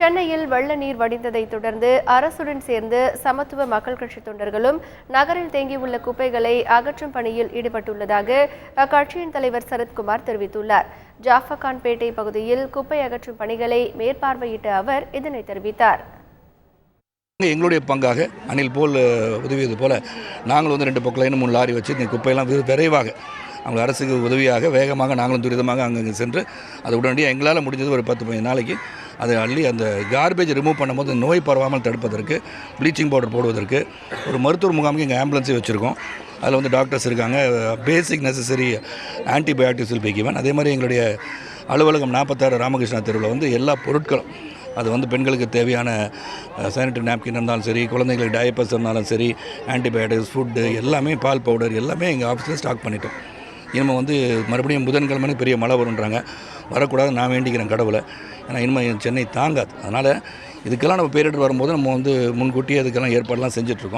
சென்னையில் வெள்ள நீர் வடிந்ததைத் தொடர்ந்து அரசுடன் சேர்ந்து சமத்துவ மக்கள் கட்சி தொண்டர்களும் நகரில் தேங்கியுள்ள குப்பைகளை அகற்றும் பணியில் ஈடுபட்டுள்ளதாக அக்கட்சியின் தலைவர் சரத்குமார் தெரிவித்துள்ளார். ஜாஃபர்கான்பேட்டை பகுதியில் குப்பை அகற்றும் பணிகளை மேற்பார்வையிட்ட அவர் இதனை தெரிவித்தார். எங்களுடைய பங்காக அணில் போல் உதவியது போல நாங்களும் 2 பொக்கலைன்னு 3 லாரி வச்சு இந்த குப்பையெல்லாம் விரைவாக அவங்க அரசுக்கு உதவியாக வேகமாக நாங்களும் துரிதமாக அங்கங்கே சென்று அதை உடனடியாக எங்களால் முடிஞ்சது ஒரு 10-15 நாளைக்கு அதை அள்ளி அந்த கார்பேஜ் ரிமூவ் பண்ணும்போது நோய் பரவாமல் தடுப்பதற்கு ப்ளீச்சிங் பவுடர் போடுவதற்கு ஒரு மருத்துவர் முகாமுக்கு எங்கள் ஆம்புலன்ஸே வச்சுருக்கோம். அதில் டாக்டர்ஸ் இருக்காங்க. Basic necessary antibiotics will be given. அதே மாதிரி எங்களுடைய அலுவலகம் 46 ராமகிருஷ்ணா தெருவில் எல்லா பொருட்களும் அது பெண்களுக்கு தேவையான சானிட்டரி நாப்கின் இருந்தாலும் சரி, குழந்தைங்களுக்கு டயப்பர்ஸ் இருந்தாலும் சரி, ஆன்டிபயோட்டிக்ஸ், ஃபுட்டு எல்லாமே, பால் பவுடர் எல்லாமே எங்கள் ஆஃபீஸில் ஸ்டாக் பண்ணிட்டோம். இனிமேல் மறுபடியும் புதன்கிழமை பெரிய மழை வருன்றாங்க. வரக்கூடாது, நான் வேண்டிக்கிறேன் கடவுளை. ஏன்னா இனிமேல் சென்னை தாங்காது. அதனால் இதுக்கெல்லாம் நம்ம பேரிடர் வரும்போது நம்ம முன்கூட்டியே அதுக்கெல்லாம் ஏற்பாடெல்லாம் செஞ்சிட்ருக்கோம்.